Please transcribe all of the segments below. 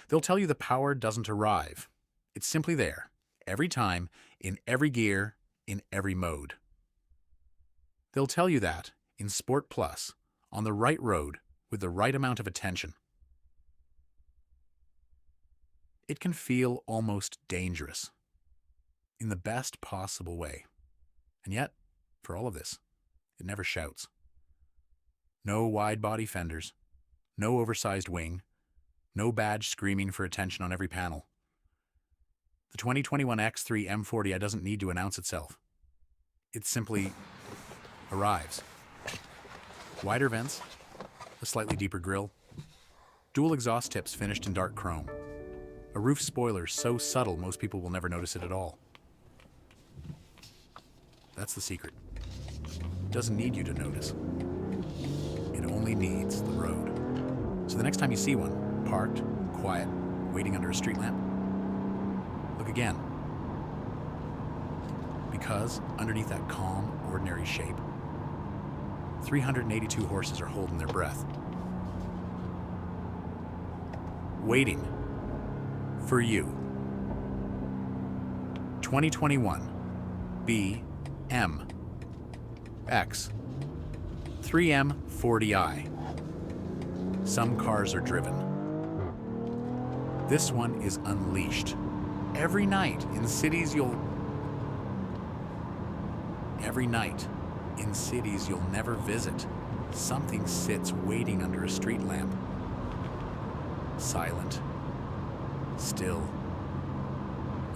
They'll tell you the power doesn't arrive. It's simply there, every time, in every gear, in every mode. They'll tell you that, in Sport Plus, on the right road, with the right amount of attention. It can feel almost dangerous, in the best possible way. And yet, for all of this, it never shouts. No wide-body fenders, no oversized wing, no badge screaming for attention on every panel. The 2021 X3 M40i doesn't need to announce itself. It simply arrives. Wider vents, a slightly deeper grille, dual exhaust tips finished in dark chrome, a roof spoiler so subtle most people will never notice it at all. That's the secret. It doesn't need you to notice. It only needs the road. So the next time you see one, parked, quiet, waiting under a street lamp, look again. Because underneath that calm, ordinary shape, 382 horses are holding their breath, waiting for you. 2021 BMW X3 M40i. Some cars are driven. This one is unleashed. Every night in cities you'll never visit, something sits waiting under a street lamp. Silent, still,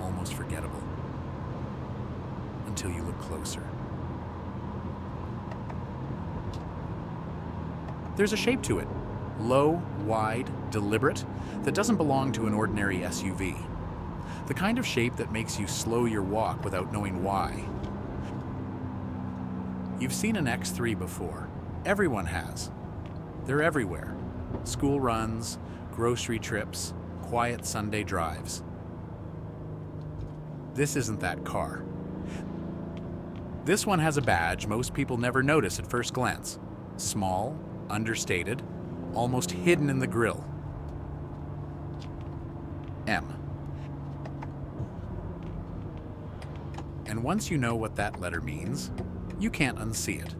almost forgettable. Until you look closer. There's a shape to it. Low, wide, deliberate, that doesn't belong to an ordinary SUV. The kind of shape that makes you slow your walk without knowing why. You've seen an X3 before. Everyone has. They're everywhere. School runs, grocery trips, quiet Sunday drives. This isn't that car. This one has a badge most people never notice at first glance. Small, understated, almost hidden in the grille. M. And once you know what that letter means, you can't unsee it.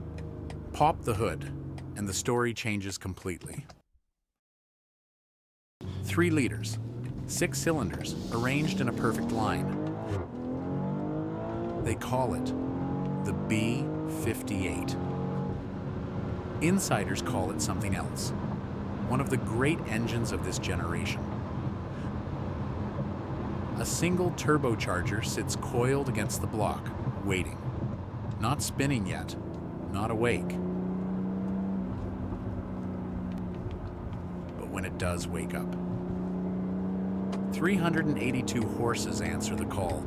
Pop the hood, and the story changes completely. 3 liters, 6 cylinders, arranged in a perfect line. They call it the B58. Insiders call it something else. One of the great engines of this generation. A single turbocharger sits coiled against the block, waiting. Not spinning yet, not awake. But when it does wake up, 382 horses answer the call.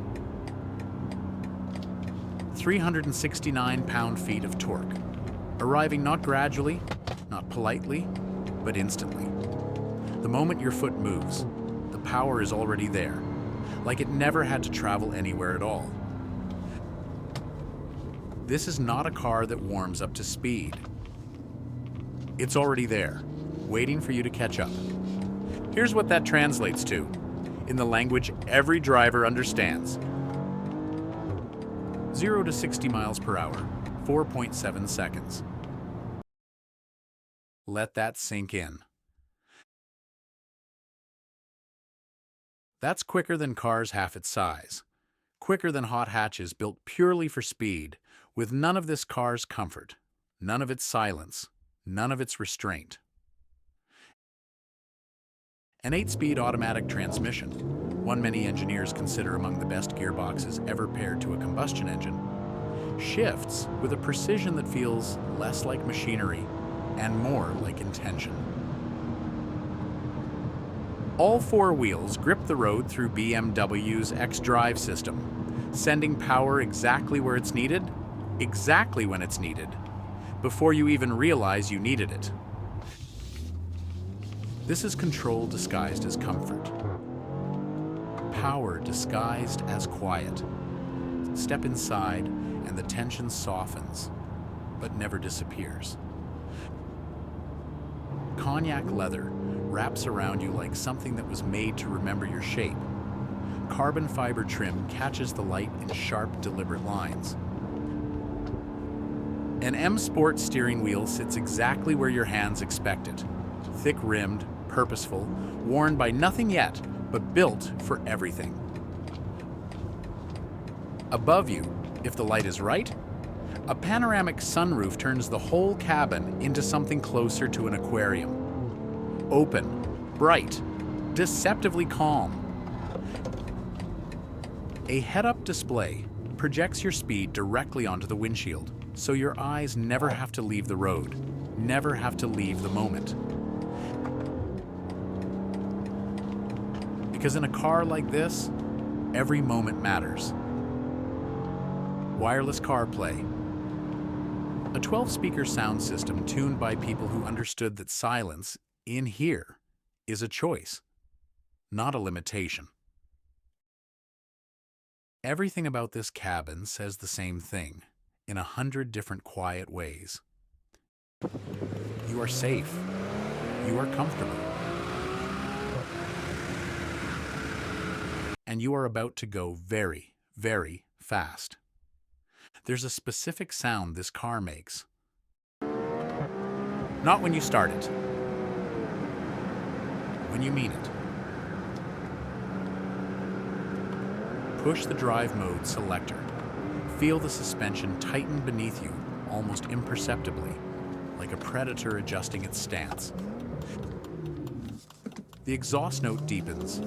369 pound-feet of torque, arriving not gradually, not politely, but instantly. The moment your foot moves, the power is already there, like it never had to travel anywhere at all. This is not a car that warms up to speed. It's already there, waiting for you to catch up. Here's what that translates to, in the language every driver understands. 0 to 60 miles per hour, 4.7 seconds. Let that sink in. That's quicker than cars half its size. Quicker than hot hatches built purely for speed, with none of this car's comfort, none of its silence, none of its restraint. An 8-speed automatic transmission, one many engineers consider among the best gearboxes ever paired to a combustion engine, shifts with a precision that feels less like machinery and more like intention. All 4 wheels grip the road through BMW's xDrive system, sending power exactly where it's needed, exactly when it's needed, before you even realize you needed it. This is control disguised as comfort. Power disguised as quiet. Step inside and the tension softens, but never disappears. Cognac leather wraps around you like something that was made to remember your shape. Carbon fiber trim catches the light in sharp, deliberate lines. An M Sport steering wheel sits exactly where your hands expect it. Thick-rimmed, purposeful, worn by nothing yet, but built for everything. Above you, if the light is right, a panoramic sunroof turns the whole cabin into something closer to an aquarium. Open, bright, deceptively calm. A head-up display projects your speed directly onto the windshield, so your eyes never have to leave the road, never have to leave the moment. Because in a car like this, every moment matters. Wireless CarPlay. A 12-speaker sound system tuned by people who understood that silence, in here, is a choice, not a limitation. Everything about this cabin says the same thing, in 100 different quiet ways. You are safe. You are comfortable. And you are about to go very, very fast. There's a specific sound this car makes. Not when you start it. When you mean it. Push the drive mode selector. Feel the suspension tighten beneath you, almost imperceptibly, like a predator adjusting its stance. The exhaust note deepens,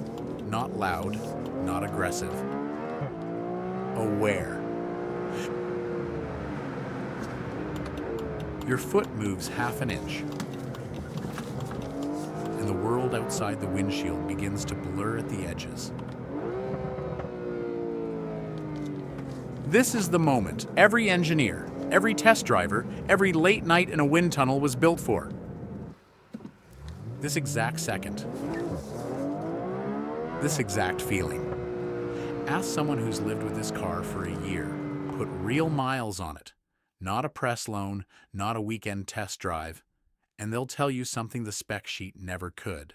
not loud, not aggressive. Aware. Your foot moves half an inch, and the world outside the windshield begins to blur at the edges. This is the moment every engineer, every test driver, every late night in a wind tunnel was built for. This exact second. This exact feeling. Ask someone who's lived with this car for a year. Put real miles on it. Not a press loan, not a weekend test drive, and they'll tell you something the spec sheet never could.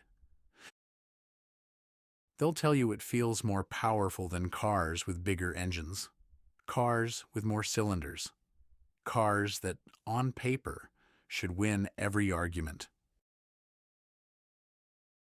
They'll tell you it feels more powerful than cars with bigger engines. Cars with more cylinders. Cars that, on paper, should win every argument.